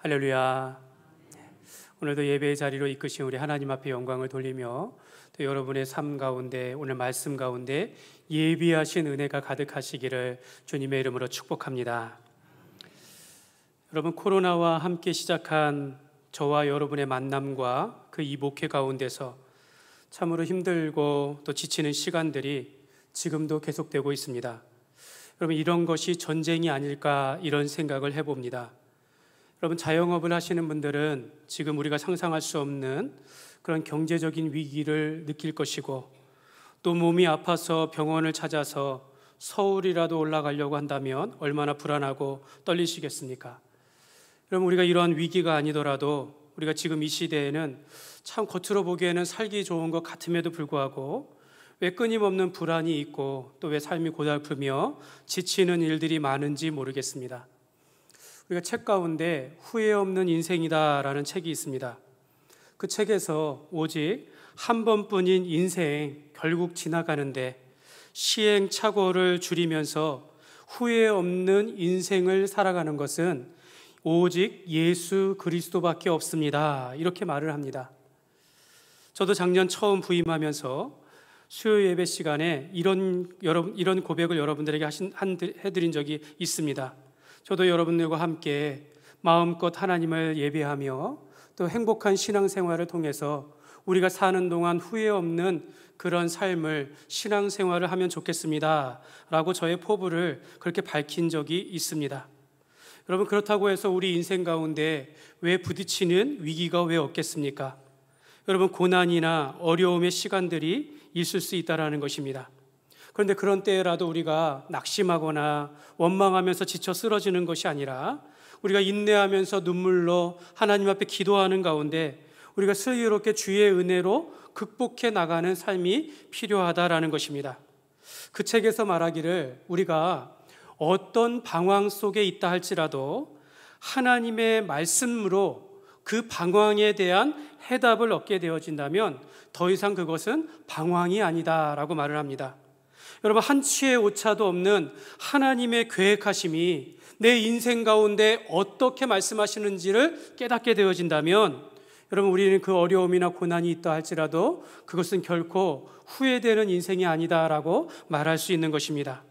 할렐루야. 오늘도 예배의 자리로 이끄신 우리 하나님 앞에 영광을 돌리며 또 여러분의 삶 가운데 오늘 말씀 가운데 예비하신 은혜가 가득하시기를 주님의 이름으로 축복합니다. 여러분, 코로나와 함께 시작한 저와 여러분의 만남과 그 이 목회 가운데서 참으로 힘들고 또 지치는 시간들이 지금도 계속되고 있습니다. 여러분, 이런 것이 전쟁이 아닐까 이런 생각을 해봅니다. 여러분, 자영업을 하시는 분들은 지금 우리가 상상할 수 없는 그런 경제적인 위기를 느낄 것이고, 또 몸이 아파서 병원을 찾아서 서울이라도 올라가려고 한다면 얼마나 불안하고 떨리시겠습니까? 여러분, 우리가 이러한 위기가 아니더라도 우리가 지금 이 시대에는 참 겉으로 보기에는 살기 좋은 것 같음에도 불구하고 왜 끊임없는 불안이 있고 또 왜 삶이 고달프며 지치는 일들이 많은지 모르겠습니다. 우리가 책 가운데 후회 없는 인생이다라는 책이 있습니다. 그 책에서 오직 한 번뿐인 인생 결국 지나가는데 시행착오를 줄이면서 후회 없는 인생을 살아가는 것은 오직 예수 그리스도밖에 없습니다. 이렇게 말을 합니다. 저도 작년 처음 부임하면서 수요 예배 시간에 이런 고백을 여러분들에게 해드린 적이 있습니다. 저도 여러분들과 함께 마음껏 하나님을 예배하며 또 행복한 신앙생활을 통해서 우리가 사는 동안 후회 없는 그런 삶을 신앙생활을 하면 좋겠습니다 라고 저의 포부를 그렇게 밝힌 적이 있습니다. 여러분, 그렇다고 해서 우리 인생 가운데 왜 부딪히는 위기가 왜 없겠습니까? 여러분, 고난이나 어려움의 시간들이 있을 수 있다는 것입니다. 그런데 그런 때라도 우리가 낙심하거나 원망하면서 지쳐 쓰러지는 것이 아니라 우리가 인내하면서 눈물로 하나님 앞에 기도하는 가운데 우리가 슬기롭게 주의 은혜로 극복해 나가는 삶이 필요하다라는 것입니다. 그 책에서 말하기를 우리가 어떤 방황 속에 있다 할지라도 하나님의 말씀으로 그 방황에 대한 해답을 얻게 되어진다면 더 이상 그것은 방황이 아니다라고 말을 합니다. 여러분, 한치의 오차도 없는 하나님의 계획하심이 내 인생 가운데 어떻게 말씀하시는지를 깨닫게 되어진다면 여러분, 우리는 그 어려움이나 고난이 있다 할지라도 그것은 결코 후회되는 인생이 아니다라고 말할 수 있는 것입니다.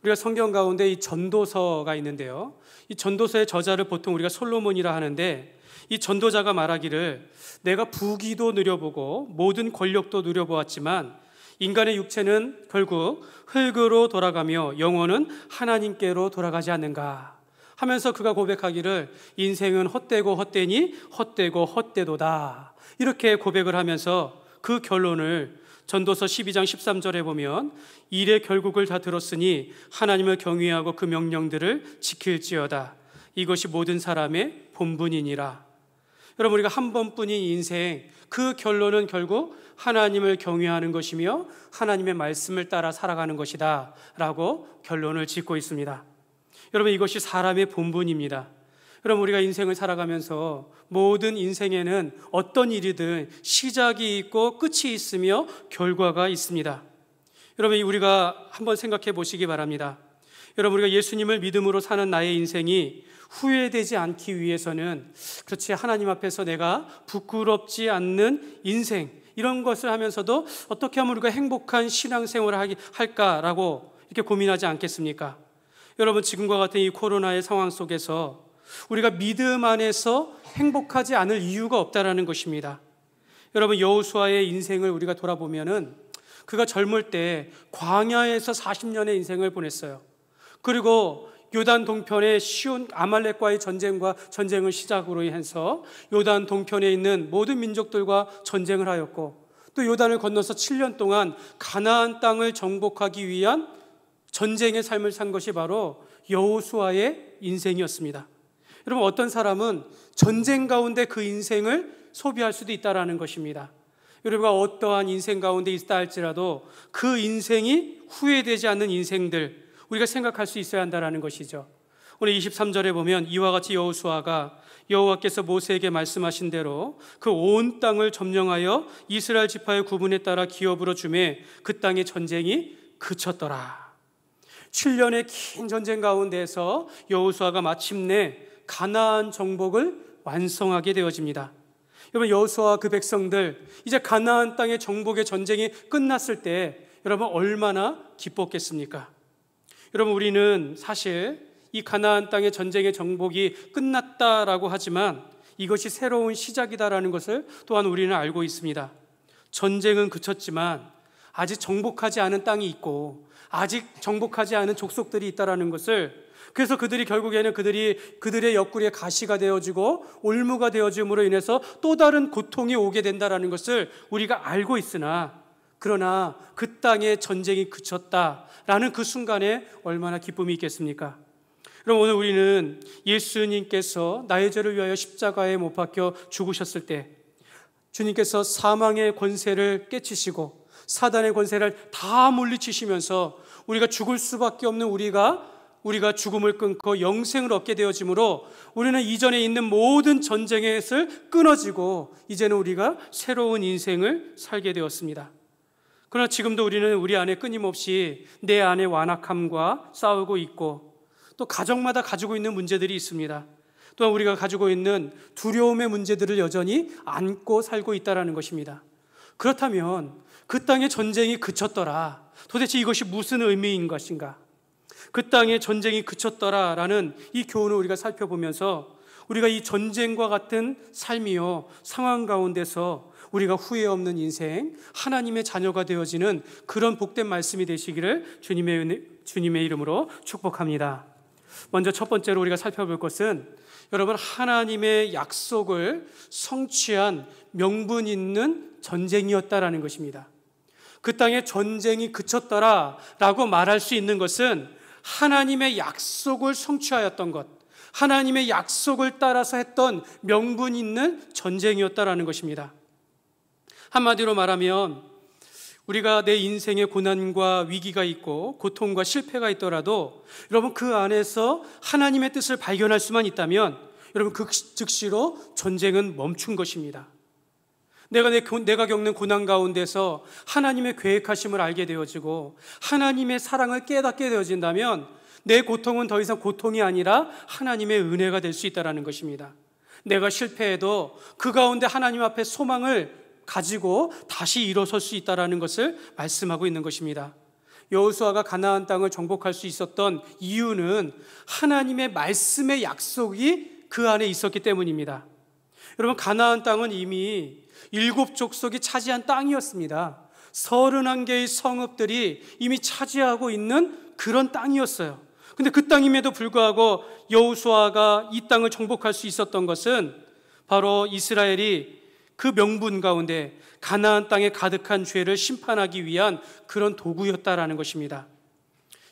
우리가 성경 가운데 이 전도서가 있는데요, 이 전도서의 저자를 보통 우리가 솔로몬이라 하는데, 이 전도자가 말하기를 내가 부귀도 누려보고 모든 권력도 누려보았지만 인간의 육체는 결국 흙으로 돌아가며 영혼은 하나님께로 돌아가지 않는가 하면서 그가 고백하기를 인생은 헛되고 헛되니 헛되고 헛되도다, 이렇게 고백을 하면서 그 결론을 전도서 12장 13절에 보면 일의 결국을 다 들었으니 하나님을 경외하고 그 명령들을 지킬지어다, 이것이 모든 사람의 본분이니라. 여러분, 우리가 한 번뿐인 인생, 그 결론은 결국 하나님을 경외하는 것이며 하나님의 말씀을 따라 살아가는 것이다 라고 결론을 짓고 있습니다. 여러분, 이것이 사람의 본분입니다. 여러분, 우리가 인생을 살아가면서 모든 인생에는 어떤 일이든 시작이 있고 끝이 있으며 결과가 있습니다. 여러분, 우리가 한번 생각해 보시기 바랍니다. 여러분, 우리가 예수님을 믿음으로 사는 나의 인생이 후회되지 않기 위해서는, 그렇지, 하나님 앞에서 내가 부끄럽지 않는 인생, 이런 것을 하면서도 어떻게 하면 우리가 행복한 신앙생활을 할까라고 이렇게 고민하지 않겠습니까? 여러분, 지금과 같은 이 코로나의 상황 속에서 우리가 믿음 안에서 행복하지 않을 이유가 없다라는 것입니다. 여러분, 여호수아의 인생을 우리가 돌아보면은 그가 젊을 때 광야에서 40년의 인생을 보냈어요. 그리고 요단 동편의 시온 아말렉과의 전쟁을 시작으로 해서 요단 동편에 있는 모든 민족들과 전쟁을 하였고, 또 요단을 건너서 7년 동안 가나안 땅을 정복하기 위한 전쟁의 삶을 산 것이 바로 여호수아의 인생이었습니다. 여러분, 어떤 사람은 전쟁 가운데 그 인생을 소비할 수도 있다라는 것입니다. 여러분과 어떠한 인생 가운데 있다 할지라도 그 인생이 후회되지 않는 인생들, 우리가 생각할 수 있어야 한다는 것이죠. 오늘 23절에 보면 이와 같이 여호수아가 여호와께서 모세에게 말씀하신 대로 그 온 땅을 점령하여 이스라엘 지파의 구분에 따라 기업으로 주매 그 땅의 전쟁이 그쳤더라. 7년의 긴 전쟁 가운데서 여호수아가 마침내 가나안 정복을 완성하게 되어집니다. 여러분, 여호수아와 그 백성들 이제 가나안 땅의 정복의 전쟁이 끝났을 때 여러분 얼마나 기뻤겠습니까? 여러분, 우리는 사실 이 가나안 땅의 전쟁의 정복이 끝났다라고 하지만 이것이 새로운 시작이다라는 것을 또한 우리는 알고 있습니다. 전쟁은 그쳤지만 아직 정복하지 않은 땅이 있고 아직 정복하지 않은 족속들이 있다라는 것을, 그래서 그들이 결국에는 그들의 옆구리에 가시가 되어지고 올무가 되어짐으로 인해서 또 다른 고통이 오게 된다라는 것을 우리가 알고 있으나, 그러나 그 땅에 전쟁이 그쳤다라는 그 순간에 얼마나 기쁨이 있겠습니까? 그럼 오늘 우리는 예수님께서 나의 죄를 위하여 십자가에 못 박혀 죽으셨을 때 주님께서 사망의 권세를 깨치시고 사단의 권세를 다 물리치시면서 우리가 죽을 수밖에 없는 우리가 죽음을 끊고 영생을 얻게 되어지므로 우리는 이전에 있는 모든 전쟁의 것을 끊어지고 이제는 우리가 새로운 인생을 살게 되었습니다. 그러나 지금도 우리는 우리 안에 끊임없이 내 안에 완악함과 싸우고 있고 또 가정마다 가지고 있는 문제들이 있습니다. 또한 우리가 가지고 있는 두려움의 문제들을 여전히 안고 살고 있다는 것입니다. 그렇다면 그 땅의 전쟁이 그쳤더라, 도대체 이것이 무슨 의미인 것인가? 그 땅의 전쟁이 그쳤더라라는 이 교훈을 우리가 살펴보면서 우리가 이 전쟁과 같은 삶이요 상황 가운데서 우리가 후회 없는 인생, 하나님의 자녀가 되어지는 그런 복된 말씀이 되시기를 주님의 이름으로 축복합니다. 먼저 첫 번째로 우리가 살펴볼 것은 여러분, 하나님의 약속을 성취한 명분 있는 전쟁이었다라는 것입니다. 그 땅에 전쟁이 그쳤더라라고 말할 수 있는 것은 하나님의 약속을 성취하였던 것, 하나님의 약속을 따라서 했던 명분 있는 전쟁이었다라는 것입니다. 한마디로 말하면 우리가 내 인생에 고난과 위기가 있고 고통과 실패가 있더라도 여러분 그 안에서 하나님의 뜻을 발견할 수만 있다면 여러분 즉시로 전쟁은 멈춘 것입니다. 내가 겪는 고난 가운데서 하나님의 계획하심을 알게 되어지고 하나님의 사랑을 깨닫게 되어진다면 내 고통은 더 이상 고통이 아니라 하나님의 은혜가 될 수 있다는 것입니다. 내가 실패해도 그 가운데 하나님 앞에 소망을 가지고 다시 일어설 수 있다는 것을 말씀하고 있는 것입니다. 여호수아가 가나안 땅을 정복할 수 있었던 이유는 하나님의 말씀의 약속이 그 안에 있었기 때문입니다. 여러분, 가나안 땅은 이미 7족속이 차지한 땅이었습니다. 31개의 성읍들이 이미 차지하고 있는 그런 땅이었어요. 근데 그 땅임에도 불구하고 여호수아가 이 땅을 정복할 수 있었던 것은 바로 이스라엘이 그 명분 가운데 가나안 땅에 가득한 죄를 심판하기 위한 그런 도구였다라는 것입니다.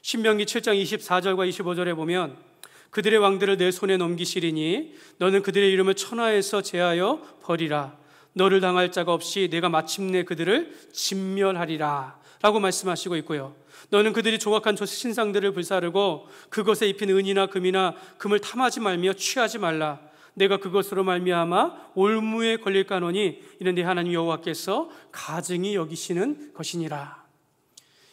신명기 7장 24절과 25절에 보면 그들의 왕들을 내 손에 넘기시리니 너는 그들의 이름을 천하에서 제하여 버리라. 너를 당할 자가 없이 내가 마침내 그들을 진멸하리라 라고 말씀하시고 있고요. 너는 그들이 조각한 신상들을 불사르고 그것에 입힌 은이나 금이나 금을 탐하지 말며 취하지 말라. 내가 그것으로 말미암아 올무에 걸릴까노니 이는 네 하나님 여호와께서 가증히 여기시는 것이니라.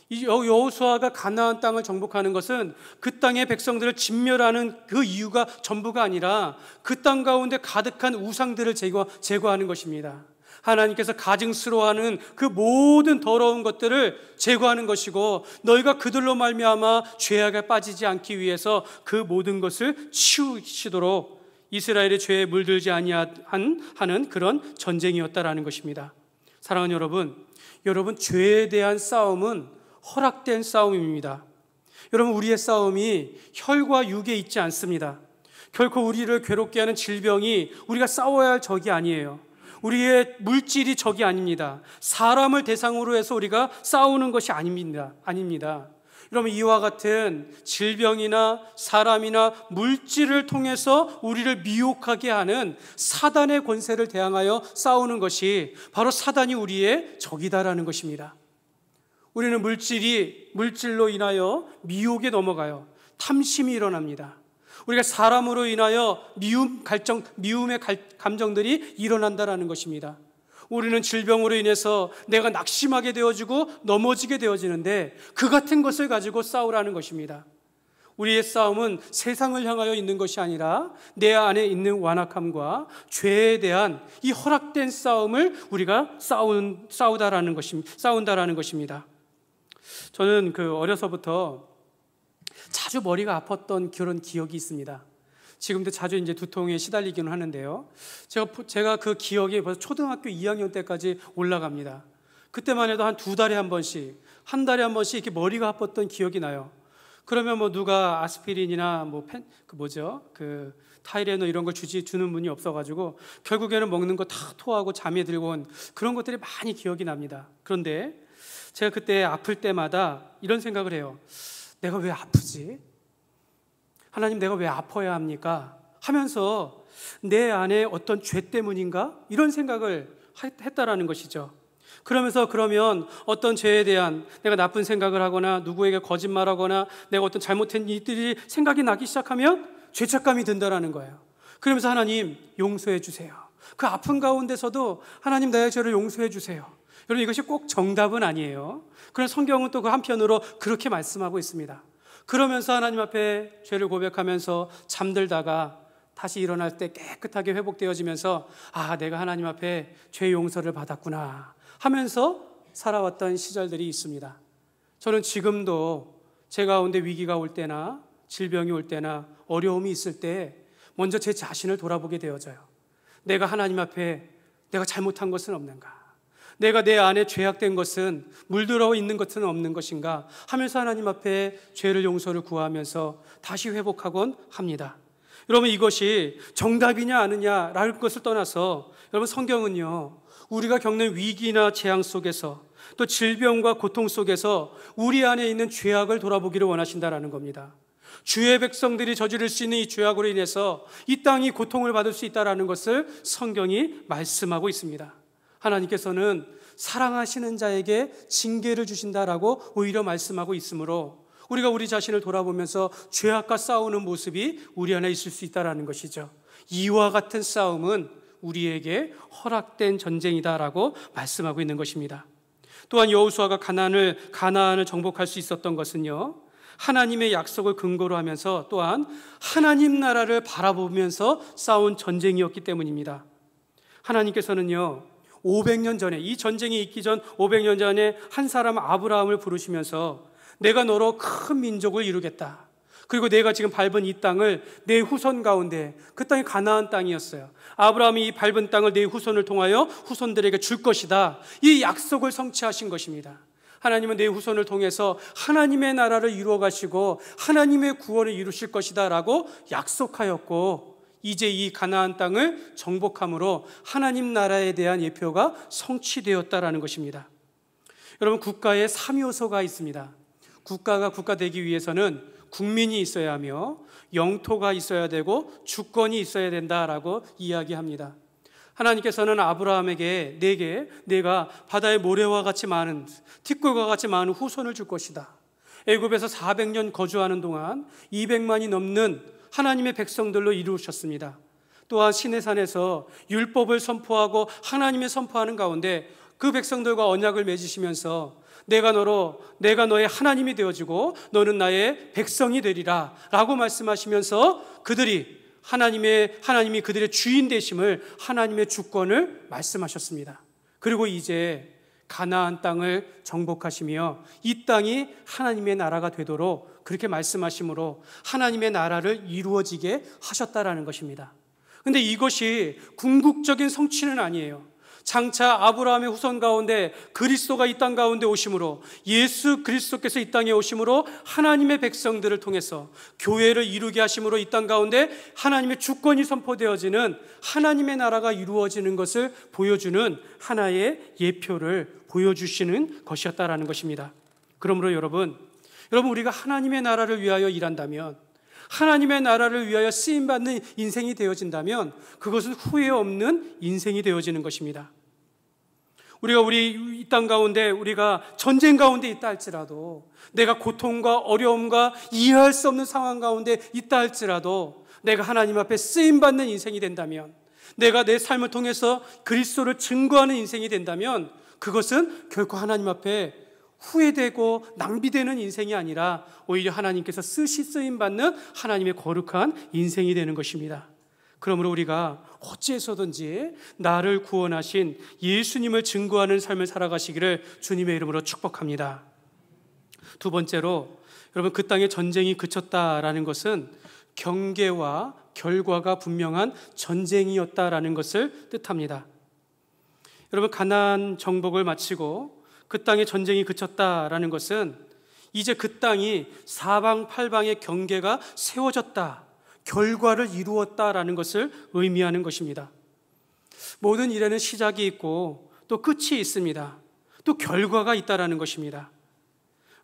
이 여호수아가 가나안 땅을 정복하는 것은 그 땅의 백성들을 진멸하는 그 이유가 전부가 아니라 그 땅 가운데 가득한 우상들을 제거하는 것입니다. 하나님께서 가증스러워하는 그 모든 더러운 것들을 제거하는 것이고 너희가 그들로 말미암아 죄악에 빠지지 않기 위해서 그 모든 것을 치우시도록 이스라엘의 죄에 물들지 아니하는 그런 전쟁이었다라는 것입니다. 사랑하는 여러분 죄에 대한 싸움은 허락된 싸움입니다. 여러분, 우리의 싸움이 혈과 육에 있지 않습니다. 결코 우리를 괴롭게 하는 질병이 우리가 싸워야 할 적이 아니에요. 우리의 물질이 적이 아닙니다. 사람을 대상으로 해서 우리가 싸우는 것이 아닙니다. 여러분, 이와 같은 질병이나 사람이나 물질을 통해서 우리를 미혹하게 하는 사단의 권세를 대항하여 싸우는 것이 바로 사단이 우리의 적이다라는 것입니다. 우리는 물질로 인하여 미혹에 넘어가요. 탐심이 일어납니다. 우리가 사람으로 인하여 미움의 감정들이 일어난다라는 것입니다. 우리는 질병으로 인해서 내가 낙심하게 되어지고 넘어지게 되어지는데 그 같은 것을 가지고 싸우라는 것입니다. 우리의 싸움은 세상을 향하여 있는 것이 아니라 내 안에 있는 완악함과 죄에 대한 이 허락된 싸움을 우리가 싸운다라는 것입니다. 저는 어려서부터 자주 머리가 아팠던 그런 기억이 있습니다. 지금도 자주 이제 두통에 시달리기는 하는데요. 제가 그 기억이 벌써 초등학교 2학년 때까지 올라갑니다. 그때만 해도 한 2달에 한 번씩, 한 달에 한 번씩 이렇게 머리가 아팠던 기억이 나요. 그러면 누가 아스피린이나 타이레놀 이런 걸 주는 분이 없어가지고 결국에는 먹는 거 다 토하고 잠에 들고 온 그런 것들이 많이 기억이 납니다. 그런데 제가 그때 아플 때마다 이런 생각을 해요. 내가 왜 아프지? 하나님, 내가 왜 아파야 합니까? 하면서 내 안에 어떤 죄 때문인가? 이런 생각을 했다라는 것이죠. 그러면 어떤 죄에 대한 내가 나쁜 생각을 하거나 누구에게 거짓말하거나 내가 어떤 잘못한 일들이 생각이 나기 시작하면 죄책감이 든다라는 거예요. 그러면서 하나님 용서해 주세요. 그 아픈 가운데서도 하나님 나의 죄를 용서해 주세요. 여러분, 이것이 꼭 정답은 아니에요. 그런 성경은 또 그 한편으로 그렇게 말씀하고 있습니다. 그러면서 하나님 앞에 죄를 고백하면서 잠들다가 다시 일어날 때 깨끗하게 회복되어지면서 내가 하나님 앞에 죄 용서를 받았구나 하면서 살아왔던 시절들이 있습니다. 저는 지금도 제 가운데 위기가 올 때나 질병이 올 때나 어려움이 있을 때 먼저 제 자신을 돌아보게 되어져요. 내가 하나님 앞에 내가 잘못한 것은 없는가? 내가 내 안에 죄악된 것은 물들어 있는 것은 없는 것인가 하면서 하나님 앞에 죄를 용서를 구하면서 다시 회복하곤 합니다. 여러분, 이것이 정답이냐 아니냐라는 것을 떠나서 여러분, 성경은요 우리가 겪는 위기나 재앙 속에서 또 질병과 고통 속에서 우리 안에 있는 죄악을 돌아보기를 원하신다라는 겁니다. 주의 백성들이 저지를 수 있는 이 죄악으로 인해서 이 땅이 고통을 받을 수 있다는 것을 성경이 말씀하고 있습니다. 하나님께서는 사랑하시는 자에게 징계를 주신다라고 오히려 말씀하고 있으므로 우리가 우리 자신을 돌아보면서 죄악과 싸우는 모습이 우리 안에 있을 수 있다는 것이죠. 이와 같은 싸움은 우리에게 허락된 전쟁이다라고 말씀하고 있는 것입니다. 또한 여호수아가 가나안을 정복할 수 있었던 것은요, 하나님의 약속을 근거로 하면서 또한 하나님 나라를 바라보면서 싸운 전쟁이었기 때문입니다. 하나님께서는요 500년 전에, 이 전쟁이 있기 전 500년 전에 한 사람 아브라함을 부르시면서 내가 너로 큰 민족을 이루겠다. 그리고 내가 지금 밟은 이 땅을 내 후손 가운데, 그 땅이 가나안 땅이었어요. 아브라함이 이 밟은 땅을 내 후손을 통하여 후손들에게 줄 것이다. 이 약속을 성취하신 것입니다. 하나님은 내 후손을 통해서 하나님의 나라를 이루어 가시고 하나님의 구원을 이루실 것이다 라고 약속하였고, 이제 이 가나안 땅을 정복함으로 하나님 나라에 대한 예표가 성취되었다라는 것입니다. 여러분, 국가에 3요소가 있습니다. 국가가 국가되기 위해서는 국민이 있어야 하며 영토가 있어야 되고 주권이 있어야 된다라고 이야기합니다. 하나님께서는 아브라함에게 내가 바다의 모래와 같이 많은, 티끌과 같이 많은 후손을 줄 것이다. 애굽에서 400년 거주하는 동안 200만이 넘는 하나님의 백성들로 이루셨습니다. 또한 시내산에서 율법을 선포하고 하나님의 선포하는 가운데 그 백성들과 언약을 맺으시면서 내가 너의 하나님이 되어지고 너는 나의 백성이 되리라 라고 말씀하시면서 하나님이 그들의 주인 되심을, 하나님의 주권을 말씀하셨습니다. 그리고 이제 가나안 땅을 정복하시며 이 땅이 하나님의 나라가 되도록 그렇게 말씀하심으로 하나님의 나라를 이루어지게 하셨다라는 것입니다. 그런데 이것이 궁극적인 성취는 아니에요. 장차 아브라함의 후손 가운데 그리스도가 이 땅 가운데 오심으로, 예수 그리스도께서 이 땅에 오심으로 하나님의 백성들을 통해서 교회를 이루게 하심으로 이 땅 가운데 하나님의 주권이 선포되어지는 하나님의 나라가 이루어지는 것을 보여주는 하나의 예표를 보여주시는 것이었다라는 것입니다. 그러므로 여러분, 우리가 하나님의 나라를 위하여 일한다면, 하나님의 나라를 위하여 쓰임받는 인생이 되어진다면 그것은 후회 없는 인생이 되어지는 것입니다. 우리 이 땅 가운데 우리가 전쟁 가운데 있다 할지라도, 내가 고통과 어려움과 이해할 수 없는 상황 가운데 있다 할지라도 내가 하나님 앞에 쓰임받는 인생이 된다면, 내가 내 삶을 통해서 그리스도를 증거하는 인생이 된다면 그것은 결코 하나님 앞에 후회되고 낭비되는 인생이 아니라 오히려 하나님께서 쓰임받는 하나님의 거룩한 인생이 되는 것입니다. 그러므로 우리가 어찌해서든지 나를 구원하신 예수님을 증거하는 삶을 살아가시기를 주님의 이름으로 축복합니다. 두 번째로, 여러분, 그 땅에 전쟁이 그쳤다라는 것은 경계와 결과가 분명한 전쟁이었다라는 것을 뜻합니다. 여러분, 가나안 정복을 마치고 그 땅에 전쟁이 그쳤다라는 것은 이제 그 땅이 사방팔방의 경계가 세워졌다, 결과를 이루었다라는 것을 의미하는 것입니다. 모든 일에는 시작이 있고 또 끝이 있습니다. 또 결과가 있다라는 것입니다.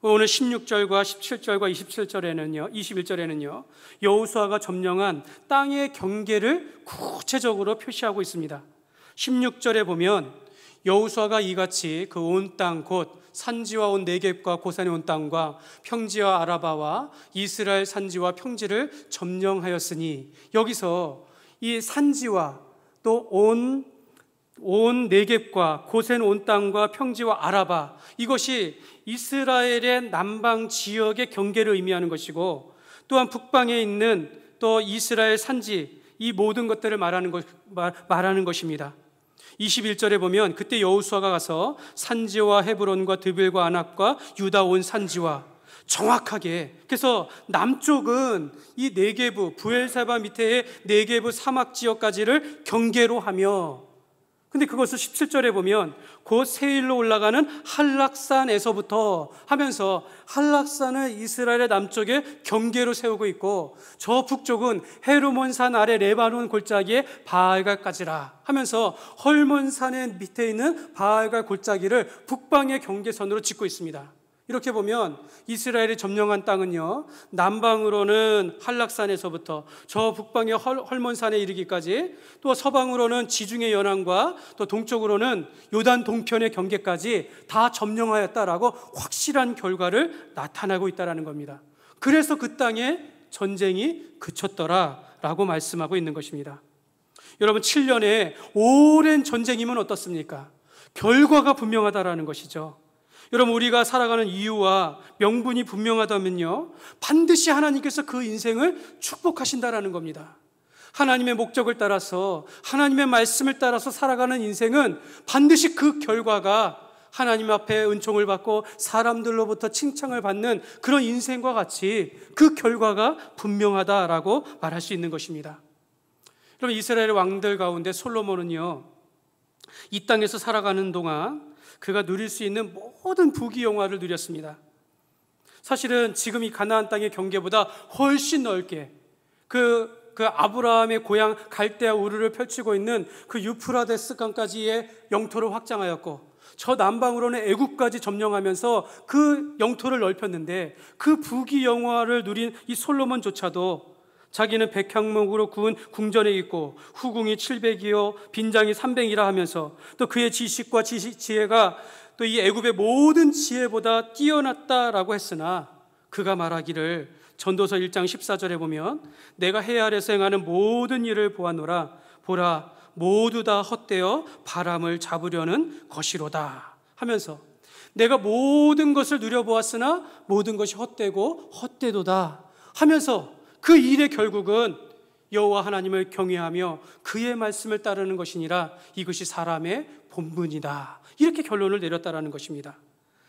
오늘 16절과 17절과 21절에는요, 여호수아가 점령한 땅의 경계를 구체적으로 표시하고 있습니다. 16절에 보면 여호수아가 이같이 그 온 땅 곧 산지와 온 네겝과 고산의 온 땅과 평지와 아라바와 이스라엘 산지와 평지를 점령하였으니, 여기서 이 산지와 또 온 네겝과 고센 온 땅과 평지와 아라바, 이것이 이스라엘의 남방 지역의 경계를 의미하는 것이고, 또한 북방에 있는 또 이스라엘 산지, 이 모든 것들을 말하는 것입니다. 21절에 보면 그때 여호수아가 가서 산지와 헤브론과 드빌과 아낙과 유다 온 산지와, 정확하게, 그래서 남쪽은 이 네게부, 브엘사바 밑에 네게부 사막 지역까지를 경계로 하며, 근데 그것을 17절에 보면 곧 세일로 올라가는 한락산에서부터 하면서 한락산을 이스라엘의 남쪽에 경계로 세우고 있고, 저 북쪽은 헤르몬산 아래 레바논 골짜기에 바알갈까지라 하면서 헐몬산의 밑에 있는 바알갈 골짜기를 북방의 경계선으로 짓고 있습니다. 이렇게 보면 이스라엘이 점령한 땅은요, 남방으로는 한락산에서부터 저 북방의 헐몬산에 이르기까지, 또 서방으로는 지중해 연안과 또 동쪽으로는 요단 동편의 경계까지 다 점령하였다라고 확실한 결과를 나타나고 있다는 겁니다. 그래서 그 땅에 전쟁이 그쳤더라라고 말씀하고 있는 것입니다. 여러분, 7년의 오랜 전쟁이면 어떻습니까? 결과가 분명하다라는 것이죠. 여러분, 우리가 살아가는 이유와 명분이 분명하다면요, 반드시 하나님께서 그 인생을 축복하신다라는 겁니다. 하나님의 목적을 따라서, 하나님의 말씀을 따라서 살아가는 인생은 반드시 그 결과가 하나님 앞에 은총을 받고 사람들로부터 칭찬을 받는 그런 인생과 같이 그 결과가 분명하다라고 말할 수 있는 것입니다. 여러분, 이스라엘 왕들 가운데 솔로몬은요, 이 땅에서 살아가는 동안 그가 누릴 수 있는 모든 부귀영화를 누렸습니다. 사실은 지금 이 가나안 땅의 경계보다 훨씬 넓게 그 아브라함의 고향 갈대아 우르를 펼치고 있는 그 유프라데스 강까지의 영토를 확장하였고, 저 남방으로는 애굽까지 점령하면서 그 영토를 넓혔는데, 그 부귀영화를 누린 이 솔로몬조차도 자기는 100향목으로 구운 궁전에 있고 후궁이 700이요 빈장이 300이라 하면서, 또 그의 지식과 지혜가 또 이 애굽의 모든 지혜보다 뛰어났다라고 했으나, 그가 말하기를 전도서 1장 14절에 보면 내가 해 아래서 행하는 모든 일을 보았노라, 보라 모두 다 헛되어 바람을 잡으려는 것이로다 하면서, 내가 모든 것을 누려보았으나 모든 것이 헛되고 헛되도다 하면서 그 일의 결국은 여호와 하나님을 경외하며 그의 말씀을 따르는 것이니라, 이것이 사람의 본분이다, 이렇게 결론을 내렸다라는 것입니다.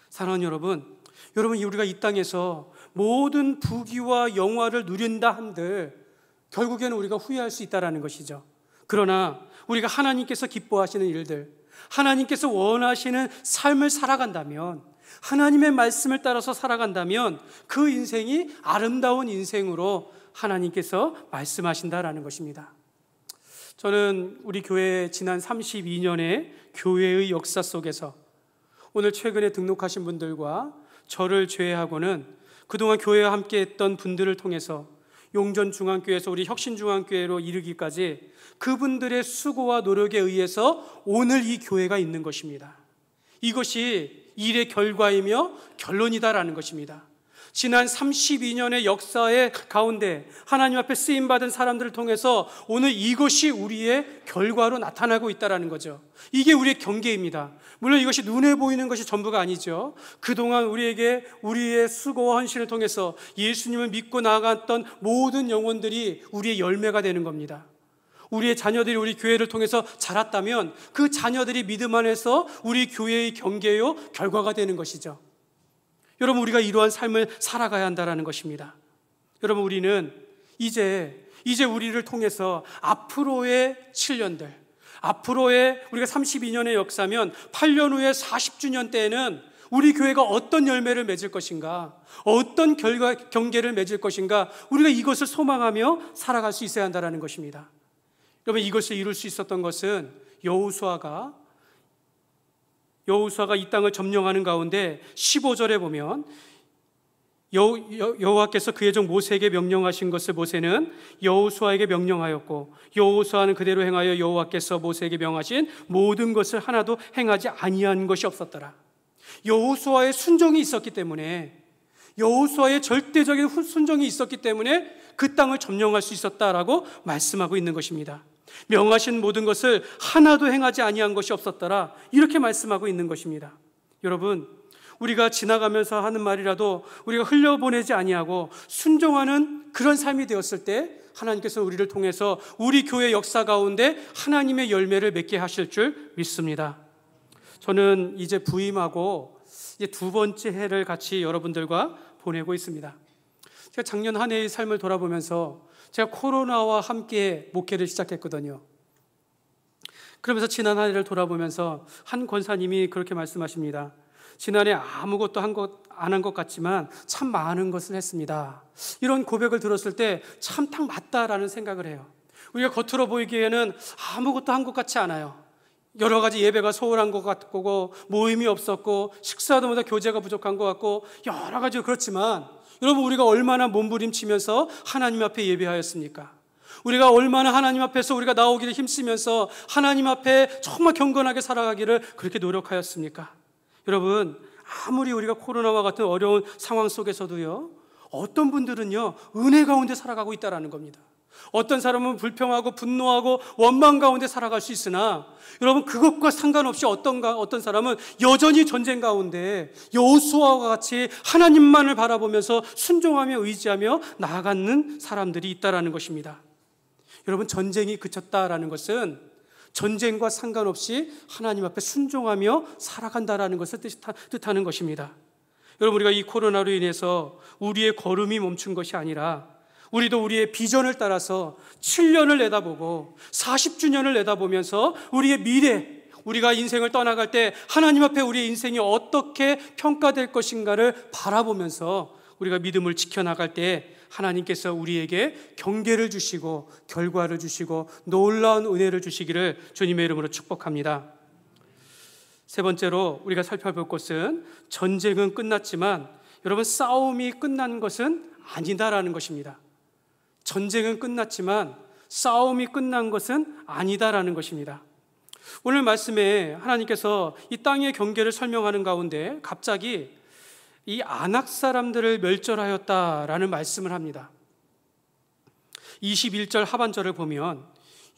사랑하는 여러분, 우리가 이 땅에서 모든 부귀와 영화를 누린다 한들 결국에는 우리가 후회할 수 있다라는 것이죠. 그러나 우리가 하나님께서 기뻐하시는 일들, 하나님께서 원하시는 삶을 살아간다면, 하나님의 말씀을 따라서 살아간다면 그 인생이 아름다운 인생으로 하나님께서 말씀하신다라는 것입니다. 저는 우리 교회 지난 32년의 교회의 역사 속에서 오늘 최근에 등록하신 분들과 저를 제외하고는 그동안 교회와 함께 했던 분들을 통해서 용전중앙교회에서 우리 혁신중앙교회로 이르기까지 그분들의 수고와 노력에 의해서 오늘 이 교회가 있는 것입니다. 이것이 일의 결과이며 결론이다라는 것입니다. 지난 32년의 역사의 가운데 하나님 앞에 쓰임받은 사람들을 통해서 오늘 이것이 우리의 결과로 나타나고 있다는 거죠. 이게 우리의 경계입니다. 물론 이것이 눈에 보이는 것이 전부가 아니죠. 그동안 우리에게 우리의 수고와 헌신을 통해서 예수님을 믿고 나아갔던 모든 영혼들이 우리의 열매가 되는 겁니다. 우리의 자녀들이 우리 교회를 통해서 자랐다면 그 자녀들이 믿음 안에서 우리 교회의 경계요 결과가 되는 것이죠. 여러분, 우리가 이러한 삶을 살아가야 한다는 것입니다. 여러분, 우리는 이제 우리를 통해서 앞으로의 7년들, 앞으로의 우리가 32년의 역사면 8년 후에 40주년 때에는 우리 교회가 어떤 열매를 맺을 것인가, 어떤 경계를 맺을 것인가, 우리가 이것을 소망하며 살아갈 수 있어야 한다는 것입니다. 여러분, 이것을 이룰 수 있었던 것은 여호수아가 이 땅을 점령하는 가운데 15절에 보면 여호와께서 그의 종 모세에게 명령하신 것을 모세는 여호수아에게 명령하였고 여호수아는 그대로 행하여 여호와께서 모세에게 명하신 모든 것을 하나도 행하지 아니한 것이 없었더라. 여호수아의 순종이 있었기 때문에, 여호수아의 절대적인 순종이 있었기 때문에 그 땅을 점령할 수 있었다라고 말씀하고 있는 것입니다. 명하신 모든 것을 하나도 행하지 아니한 것이 없었더라, 이렇게 말씀하고 있는 것입니다. 여러분, 우리가 지나가면서 하는 말이라도 우리가 흘려보내지 아니하고 순종하는 그런 삶이 되었을 때 하나님께서 우리를 통해서 우리 교회 역사 가운데 하나님의 열매를 맺게 하실 줄 믿습니다. 저는 이제 부임하고 이제 두 번째 해를 같이 여러분들과 보내고 있습니다. 제가 작년 한 해의 삶을 돌아보면서 제가 코로나와 함께 목회를 시작했거든요. 그러면서 지난 한 해를 돌아보면서 한 권사님이 그렇게 말씀하십니다. 지난해 아무것도 안 한 것 같지만 참 많은 것을 했습니다. 이런 고백을 들었을 때 참 딱 맞다라는 생각을 해요. 우리가 겉으로 보이기에는 아무것도 한 것 같지 않아요. 여러 가지 예배가 소홀한 것 같고 모임이 없었고 식사도 보다 교제가 부족한 것 같고 여러 가지 그렇지만, 여러분, 우리가 얼마나 몸부림치면서 하나님 앞에 예배하였습니까? 우리가 얼마나 하나님 앞에서 우리가 나오기를 힘쓰면서 하나님 앞에 정말 경건하게 살아가기를 그렇게 노력하였습니까? 여러분, 아무리 우리가 코로나와 같은 어려운 상황 속에서도요, 어떤 분들은요 은혜 가운데 살아가고 있다는 겁니다. 어떤 사람은 불평하고 분노하고 원망 가운데 살아갈 수 있으나, 여러분, 그것과 상관없이 어떤 사람은 여전히 전쟁 가운데 여호수아와 같이 하나님만을 바라보면서 순종하며 의지하며 나아가는 사람들이 있다는 것입니다. 여러분, 전쟁이 그쳤다라는 것은 전쟁과 상관없이 하나님 앞에 순종하며 살아간다라는 것을 뜻하는 것입니다. 여러분, 우리가 이 코로나로 인해서 우리의 걸음이 멈춘 것이 아니라 우리도 우리의 비전을 따라서 7년을 내다보고 40주년을 내다보면서 우리의 미래, 우리가 인생을 떠나갈 때 하나님 앞에 우리의 인생이 어떻게 평가될 것인가를 바라보면서 우리가 믿음을 지켜나갈 때 하나님께서 우리에게 경계를 주시고 결과를 주시고 놀라운 은혜를 주시기를 주님의 이름으로 축복합니다. 세 번째로 우리가 살펴볼 것은 전쟁은 끝났지만 여러분, 싸움이 끝난 것은 아니다라는 것입니다. 전쟁은 끝났지만 싸움이 끝난 것은 아니다라는 것입니다. 오늘 말씀에 하나님께서 이 땅의 경계를 설명하는 가운데 갑자기 이 아낙 사람들을 멸절하였다라는 말씀을 합니다. 21절 하반절을 보면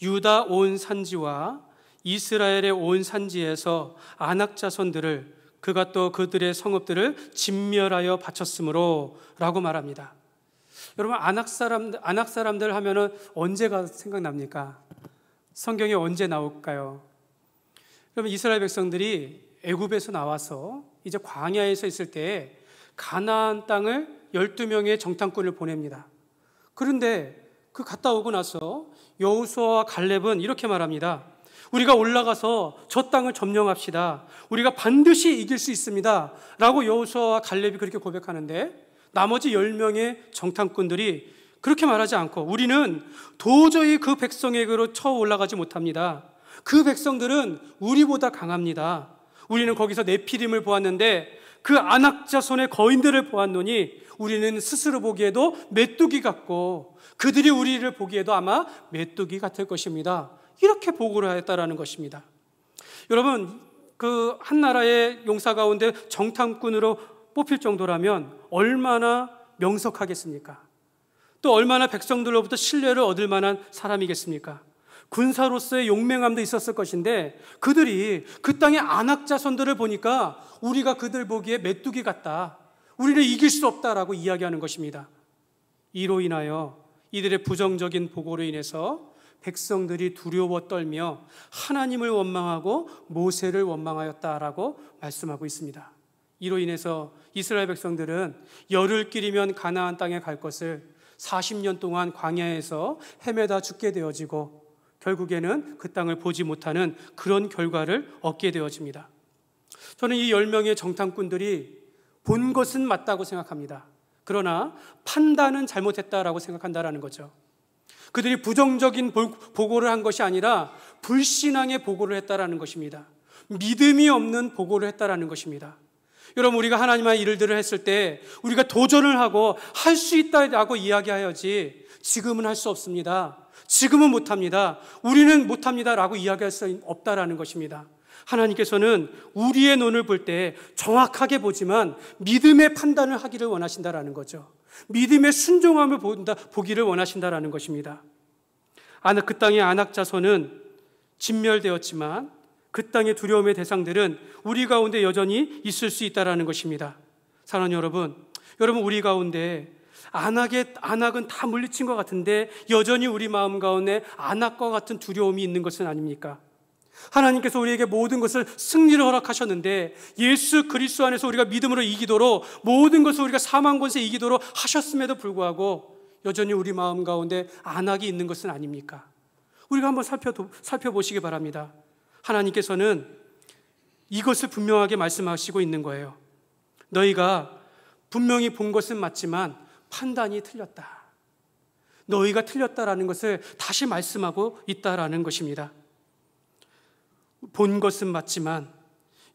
유다 온 산지와 이스라엘의 온 산지에서 아낙 자손들을 그가 또 그들의 성읍들을 진멸하여 바쳤으므로 라고 말합니다. 여러분, 아낙 사람들 하면은 언제가 생각납니까? 성경에 언제 나올까요? 여러분, 이스라엘 백성들이 애굽에서 나와서 이제 광야에서 있을 때 가나안 땅을 12명의 정탐꾼을 보냅니다. 그런데 그 갔다 오고 나서 여호수아와 갈렙은 이렇게 말합니다. 우리가 올라가서 저 땅을 점령합시다. 우리가 반드시 이길 수 있습니다. 라고 여호수아와 갈렙이 그렇게 고백하는데, 나머지 10명의 정탐꾼들이 그렇게 말하지 않고 우리는 도저히 그 백성에게로 쳐 올라가지 못합니다. 그 백성들은 우리보다 강합니다. 우리는 거기서 네피림을 보았는데 그 아낙 자손의 거인들을 보았노니 우리는 스스로 보기에도 메뚜기 같고 그들이 우리를 보기에도 아마 메뚜기 같을 것입니다. 이렇게 보고를 하였다라는 것입니다. 여러분, 그 한 나라의 용사 가운데 정탐꾼으로 뽑힐 정도라면 얼마나 명석하겠습니까? 또 얼마나 백성들로부터 신뢰를 얻을 만한 사람이겠습니까? 군사로서의 용맹함도 있었을 것인데 그들이 그 땅의 안악 자손들을 보니까 우리가 그들 보기에 메뚜기 같다, 우리를 이길 수 없다라고 이야기하는 것입니다. 이로 인하여 이들의 부정적인 보고로 인해서 백성들이 두려워 떨며 하나님을 원망하고 모세를 원망하였다라고 말씀하고 있습니다. 이로 인해서 이스라엘 백성들은 열흘 길이면 가나안 땅에 갈 것을 40년 동안 광야에서 헤매다 죽게 되어지고 결국에는 그 땅을 보지 못하는 그런 결과를 얻게 되어집니다. 저는 이 10명의 정탐꾼들이 본 것은 맞다고 생각합니다. 그러나 판단은 잘못했다라고 생각한다라는 거죠. 그들이 부정적인 보고를 한 것이 아니라 불신앙의 보고를 했다라는 것입니다. 믿음이 없는 보고를 했다라는 것입니다. 여러분, 우리가 하나님의 일들을 했을 때 우리가 도전을 하고 할 수 있다라고 이야기하여야지 지금은 할 수 없습니다, 지금은 못합니다, 우리는 못합니다라고 이야기할 수 없다라는 것입니다. 하나님께서는 우리의 눈을 볼 때 정확하게 보지만 믿음의 판단을 하기를 원하신다라는 거죠. 믿음의 순종함을 보기를 원하신다라는 것입니다. 그 땅의 안악 자손은 진멸되었지만 그 땅의 두려움의 대상들은 우리 가운데 여전히 있을 수 있다라는 것입니다. 사랑하는 여러분, 우리 가운데 안악은 다 물리친 것 같은데 여전히 우리 마음 가운데 안악과 같은 두려움이 있는 것은 아닙니까? 하나님께서 우리에게 모든 것을 승리를 허락하셨는데 예수 그리스도 안에서 우리가 믿음으로 이기도록 모든 것을 우리가 사망 권세 이기도록 하셨음에도 불구하고 여전히 우리 마음 가운데 안악이 있는 것은 아닙니까? 우리가 한번 살펴보시기 바랍니다. 하나님께서는 이것을 분명하게 말씀하시고 있는 거예요. 너희가 분명히 본 것은 맞지만 판단이 틀렸다. 너희가 틀렸다라는 것을 다시 말씀하고 있다라는 것입니다. 본 것은 맞지만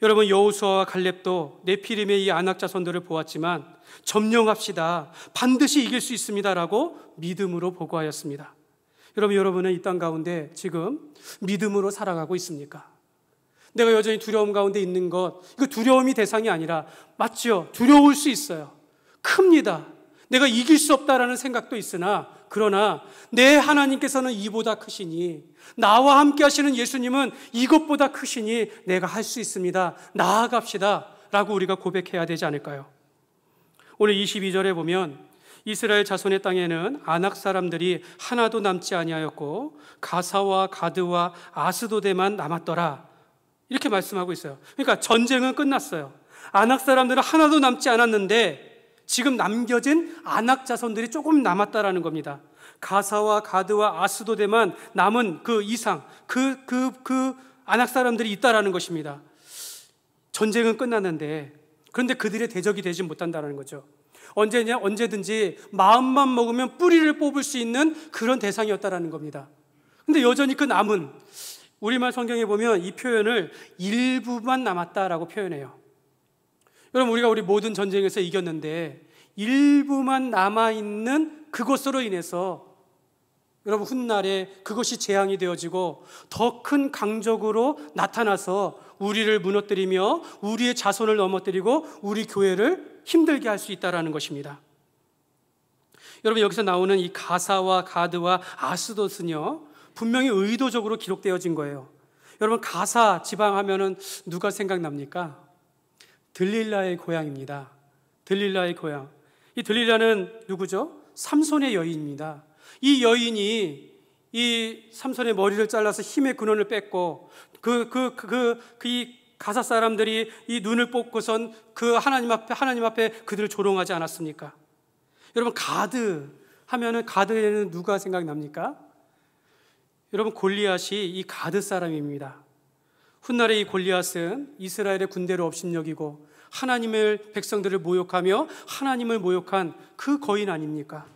여러분, 여호수아와 갈렙도 네피림의 이 안악 자손들을 보았지만 점령합시다, 반드시 이길 수 있습니다라고 믿음으로 보고하였습니다. 여러분은 이 땅 가운데 지금 믿음으로 살아가고 있습니까? 내가 여전히 두려움 가운데 있는 것, 이거 두려움이 대상이 아니라, 맞죠? 두려울 수 있어요. 큽니다. 내가 이길 수 없다라는 생각도 있으나, 그러나 내 하나님께서는 이보다 크시니, 나와 함께 하시는 예수님은 이것보다 크시니 내가 할 수 있습니다, 나아갑시다 라고 우리가 고백해야 되지 않을까요? 오늘 22절에 보면 이스라엘 자손의 땅에는 안악 사람들이 하나도 남지 아니하였고 가사와 가드와 아스도데만 남았더라, 이렇게 말씀하고 있어요. 그러니까 전쟁은 끝났어요. 안악 사람들은 하나도 남지 않았는데 지금 남겨진 안악 자손들이 조금 남았다라는 겁니다. 가사와 가드와 아스도데만 남은 그 이상, 그 안악 사람들이 있다라는 것입니다. 전쟁은 끝났는데 그런데 그들의 대적이 되지 못한다는 거죠. 언제든지 마음만 먹으면 뿌리를 뽑을 수 있는 그런 대상이었다라는 겁니다. 근데 여전히 그 남은, 우리말 성경에 보면 이 표현을 일부만 남았다라고 표현해요. 여러분, 우리가 우리 모든 전쟁에서 이겼는데 일부만 남아있는 그것으로 인해서 여러분, 훗날에 그것이 재앙이 되어지고 더 큰 강적으로 나타나서 우리를 무너뜨리며 우리의 자손을 넘어뜨리고 우리 교회를 힘들게 할 수 있다는 것입니다. 여러분, 여기서 나오는 이 가사와 가드와 아스돗은요, 분명히 의도적으로 기록되어진 거예요. 여러분, 가사 지방 하면은 누가 생각납니까? 들릴라의 고향입니다. 들릴라의 고향. 이 들릴라는 누구죠? 삼손의 여인입니다. 이 여인이 이 삼손의 머리를 잘라서 힘의 근원을 뺐고 이 가사 사람들이 이 눈을 뽑고선 그 하나님 앞에 그들을 조롱하지 않았습니까? 여러분, 가드 하면은 가드에는 누가 생각납니까? 여러분, 골리앗이 이 가드 사람입니다. 훗날에 이 골리앗은 이스라엘의 군대를 업신여기고 하나님의 백성들을 모욕하며 하나님을 모욕한 그 거인 아닙니까?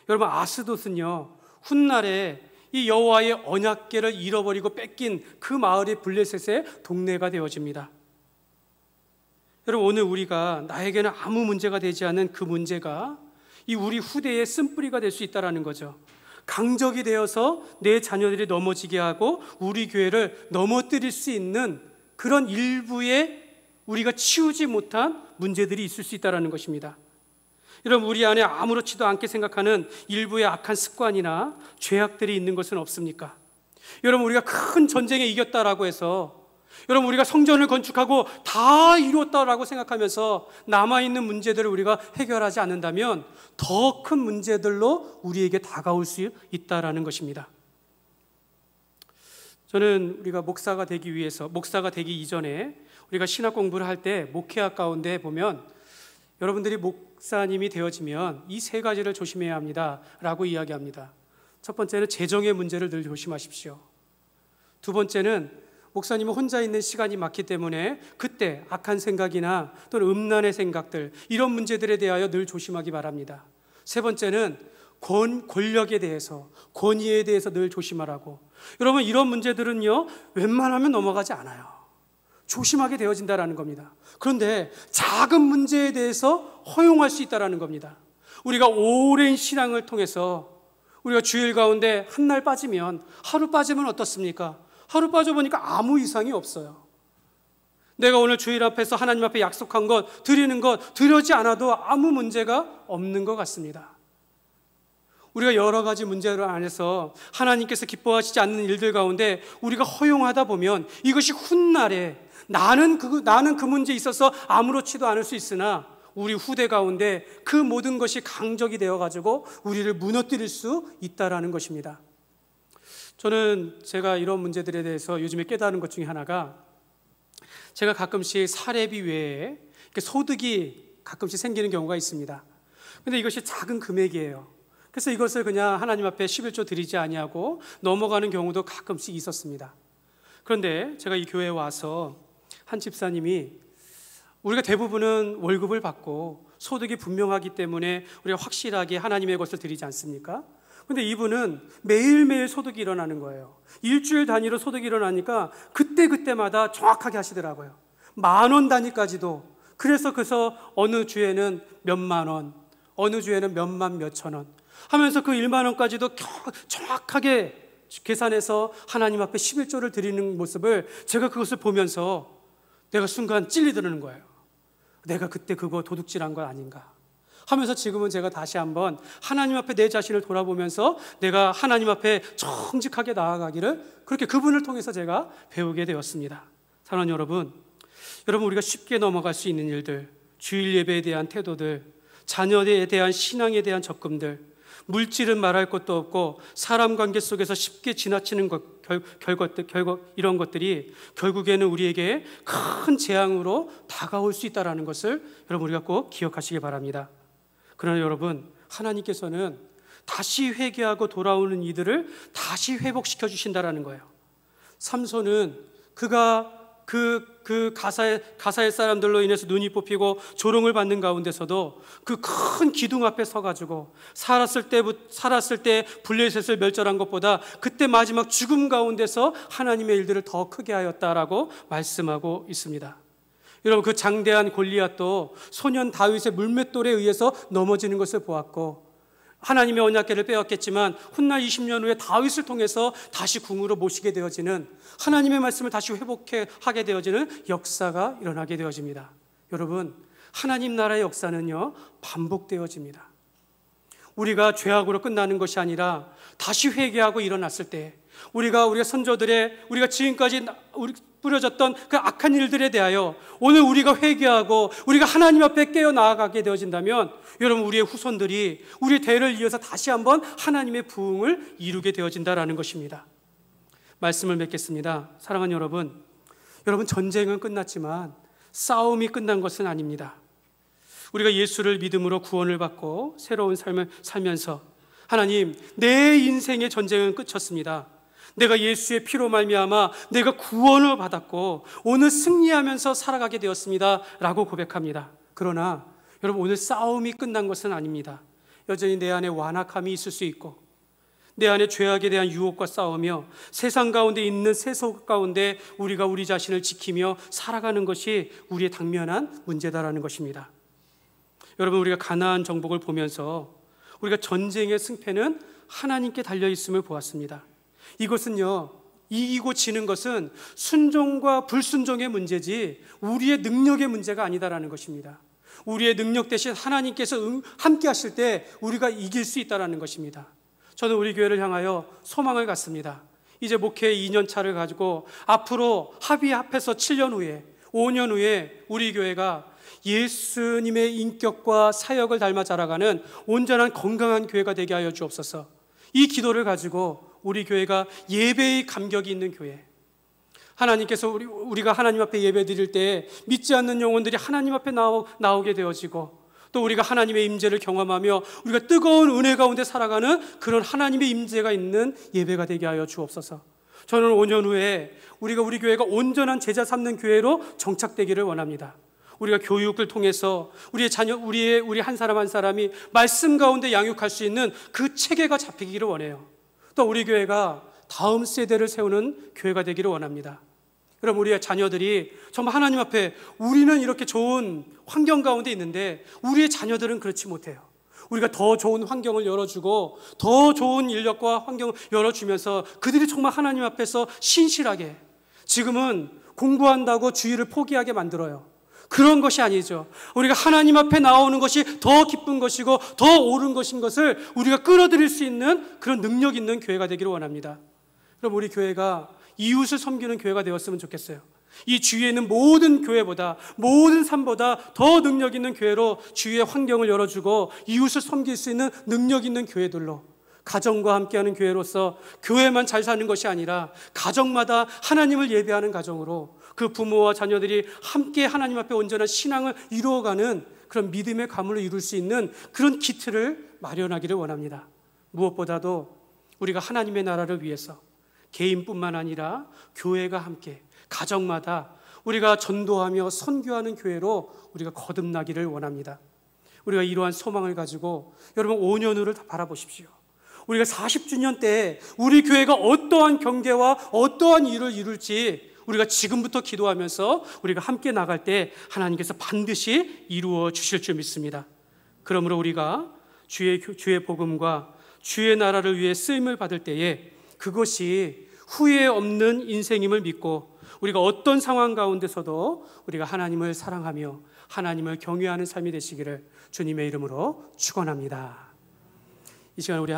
여러분, 아스돗은요, 훗날에 이 여호와의 언약궤를 잃어버리고 뺏긴 그 마을의 블레셋의 동네가 되어집니다. 여러분, 오늘 우리가 나에게는 아무 문제가 되지 않은 그 문제가 이 우리 후대의 쓴뿌리가 될 수 있다는 거죠. 강적이 되어서 내 자녀들이 넘어지게 하고 우리 교회를 넘어뜨릴 수 있는 그런 일부의 우리가 치우지 못한 문제들이 있을 수 있다는 것입니다. 여러분, 우리 안에 아무렇지도 않게 생각하는 일부의 악한 습관이나 죄악들이 있는 것은 없습니까? 여러분, 우리가 큰 전쟁에 이겼다라고 해서, 여러분, 우리가 성전을 건축하고 다 이루었다라고 생각하면서 남아있는 문제들을 우리가 해결하지 않는다면 더 큰 문제들로 우리에게 다가올 수 있다라는 것입니다. 저는 우리가 목사가 되기 이전에 우리가 신학 공부를 할 때 목회학 가운데 보면, 여러분들이 목사님이 되어지면 이 세 가지를 조심해야 합니다 라고 이야기합니다. 첫 번째는 재정의 문제를 늘 조심하십시오. 두 번째는 목사님은 혼자 있는 시간이 많기 때문에 그때 악한 생각이나 또는 음란의 생각들, 이런 문제들에 대하여 늘 조심하기 바랍니다. 세 번째는 권력에 대해서, 권위에 대해서 늘 조심하라고. 여러분, 이런 문제들은요, 웬만하면 넘어가지 않아요. 조심하게 되어진다라는 겁니다. 그런데 작은 문제에 대해서 허용할 수 있다라는 겁니다. 우리가 오랜 신앙을 통해서 우리가 주일 가운데 한 날 빠지면, 하루 빠지면 어떻습니까? 하루 빠져보니까 아무 이상이 없어요. 내가 오늘 주일 앞에서 하나님 앞에 약속한 것, 드리는 것, 드리지 않아도 아무 문제가 없는 것 같습니다. 우리가 여러 가지 문제를 안에서 하나님께서 기뻐하시지 않는 일들 가운데 우리가 허용하다 보면 이것이 훗날에 나는 그 문제에 있어서 아무렇지도 않을 수 있으나 우리 후대 가운데 그 모든 것이 강적이 되어가지고 우리를 무너뜨릴 수 있다라는 것입니다. 저는 제가 이런 문제들에 대해서 요즘에 깨달은 것 중에 하나가, 제가 가끔씩 사례비 외에 소득이 가끔씩 생기는 경우가 있습니다. 그런데 이것이 작은 금액이에요. 그래서 이것을 그냥 하나님 앞에 11조 드리지 아니하고 넘어가는 경우도 가끔씩 있었습니다. 그런데 제가 이 교회에 와서 한 집사님이, 우리가 대부분은 월급을 받고 소득이 분명하기 때문에 우리가 확실하게 하나님의 것을 드리지 않습니까? 근데 이분은 매일매일 소득이 일어나는 거예요. 일주일 단위로 소득이 일어나니까 그때마다 정확하게 하시더라고요. 10,000원 단위까지도. 그래서 어느 주에는 몇만 원, 어느 주에는 몇만 몇천 원 하면서 그 1만 원까지도 정확하게 계산해서 하나님 앞에 11조를 드리는 모습을, 제가 그것을 보면서 내가 순간 찔리드는 거예요. 내가 그때 그거 도둑질한 거 아닌가 하면서 지금은 제가 다시 한번 하나님 앞에 내 자신을 돌아보면서 내가 하나님 앞에 정직하게 나아가기를, 그렇게 그분을 통해서 제가 배우게 되었습니다. 사랑하는 여러분, 우리가 쉽게 넘어갈 수 있는 일들, 주일 예배에 대한 태도들, 자녀에 대한 신앙에 대한 접근들, 물질은 말할 것도 없고 사람 관계 속에서 쉽게 지나치는 이런 것들이 결국에는 우리에게 큰 재앙으로 다가올 수 있다는 것을 여러분, 우리가 꼭 기억하시기 바랍니다. 그러나 여러분, 하나님께서는 다시 회개하고 돌아오는 이들을 다시 회복시켜 주신다라는 거예요. 삼손은 그가 그 가사의 사람들로 인해서 눈이 뽑히고 조롱을 받는 가운데서도 그 큰 기둥 앞에 서가지고 살았을 때 블레셋을 멸절한 것보다 그때 마지막 죽음 가운데서 하나님의 일들을 더 크게 하였다라고 말씀하고 있습니다. 여러분, 그 장대한 골리앗도 소년 다윗의 물맷돌에 의해서 넘어지는 것을 보았고, 하나님의 언약궤를 빼앗겼지만 훗날 20년 후에 다윗을 통해서 다시 궁으로 모시게 되어지는, 하나님의 말씀을 다시 회복하게 되어지는 역사가 일어나게 되어집니다. 여러분, 하나님 나라의 역사는요, 반복되어집니다. 우리가 죄악으로 끝나는 것이 아니라 다시 회개하고 일어났을 때, 우리가 선조들의, 우리가 지금까지 뿌려졌던 그 악한 일들에 대하여 오늘 우리가 회개하고 우리가 하나님 앞에 깨어 나아가게 되어진다면, 여러분, 우리의 후손들이 우리 대를 이어서 다시 한번 하나님의 부흥을 이루게 되어진다라는 것입니다. 말씀을 맺겠습니다. 사랑하는 여러분, 전쟁은 끝났지만 싸움이 끝난 것은 아닙니다. 우리가 예수를 믿음으로 구원을 받고 새로운 삶을 살면서, 하나님, 내 인생의 전쟁은 끝쳤습니다. 내가 예수의 피로 말미암아 내가 구원을 받았고 오늘 승리하면서 살아가게 되었습니다 라고 고백합니다. 그러나 여러분, 오늘 싸움이 끝난 것은 아닙니다. 여전히 내 안에 완악함이 있을 수 있고, 내 안에 죄악에 대한 유혹과 싸우며 세상 가운데 있는 세속 가운데 우리가 우리 자신을 지키며 살아가는 것이 우리의 당면한 문제다라는 것입니다. 여러분, 우리가 가나안 정복을 보면서 우리가 전쟁의 승패는 하나님께 달려있음을 보았습니다. 이것은요, 이기고 지는 것은 순종과 불순종의 문제지 우리의 능력의 문제가 아니다라는 것입니다. 우리의 능력 대신 하나님께서 함께 하실 때 우리가 이길 수 있다는 것입니다. 저는 우리 교회를 향하여 소망을 갖습니다. 이제 목회 2년 차를 가지고 앞으로 합해서 7년 후에 5년 후에 우리 교회가 예수님의 인격과 사역을 닮아 자라가는 온전한 건강한 교회가 되게 하여 주옵소서. 이 기도를 가지고 우리 교회가 예배의 감격이 있는 교회, 하나님께서 우리가 하나님 앞에 예배 드릴 때 믿지 않는 영혼들이 하나님 앞에 나오게 되어지고, 또 우리가 하나님의 임재를 경험하며 우리가 뜨거운 은혜 가운데 살아가는 그런 하나님의 임재가 있는 예배가 되게 하여 주옵소서. 저는 5년 후에 우리 교회가 온전한 제자 삼는 교회로 정착되기를 원합니다. 우리가 교육을 통해서 우리의 자녀, 우리 한 사람 한 사람이 말씀 가운데 양육할 수 있는 그 체계가 잡히기를 원해요. 또 우리 교회가 다음 세대를 세우는 교회가 되기를 원합니다. 그럼 우리의 자녀들이 정말 하나님 앞에, 우리는 이렇게 좋은 환경 가운데 있는데 우리의 자녀들은 그렇지 못해요. 우리가 더 좋은 환경을 열어주고 더 좋은 인력과 환경을 열어주면서 그들이 정말 하나님 앞에서 신실하게, 지금은 공부한다고 주의를 포기하게 만들어요. 그런 것이 아니죠. 우리가 하나님 앞에 나오는 것이 더 기쁜 것이고 더 옳은 것인 것을 우리가 끌어들일 수 있는 그런 능력 있는 교회가 되기를 원합니다. 그럼 우리 교회가 이웃을 섬기는 교회가 되었으면 좋겠어요. 이 주위에 있는 모든 교회보다, 모든 삶보다 더 능력 있는 교회로 주위의 환경을 열어주고 이웃을 섬길 수 있는 능력 있는 교회들로, 가정과 함께하는 교회로서 교회만 잘 사는 것이 아니라 가정마다 하나님을 예배하는 가정으로 그 부모와 자녀들이 함께 하나님 앞에 온전한 신앙을 이루어가는 그런 믿음의 가문을 이룰 수 있는 그런 기틀을 마련하기를 원합니다. 무엇보다도 우리가 하나님의 나라를 위해서 개인뿐만 아니라 교회가 함께 가정마다 우리가 전도하며 선교하는 교회로 우리가 거듭나기를 원합니다. 우리가 이러한 소망을 가지고 여러분 5년 후를 바라보십시오. 우리가 40주년 때 우리 교회가 어떠한 경계와 어떠한 일을 이룰지 우리가 지금부터 기도하면서 우리가 함께 나갈 때 하나님께서 반드시 이루어 주실 줄 믿습니다. 그러므로 우리가 주의 복음과 주의 나라를 위해 쓰임을 받을 때에 그것이 후회 없는 인생임을 믿고 우리가 어떤 상황 가운데서도 우리가 하나님을 사랑하며 하나님을 경외하는 삶이 되시기를 주님의 이름으로 축원합니다. 이 시간 우리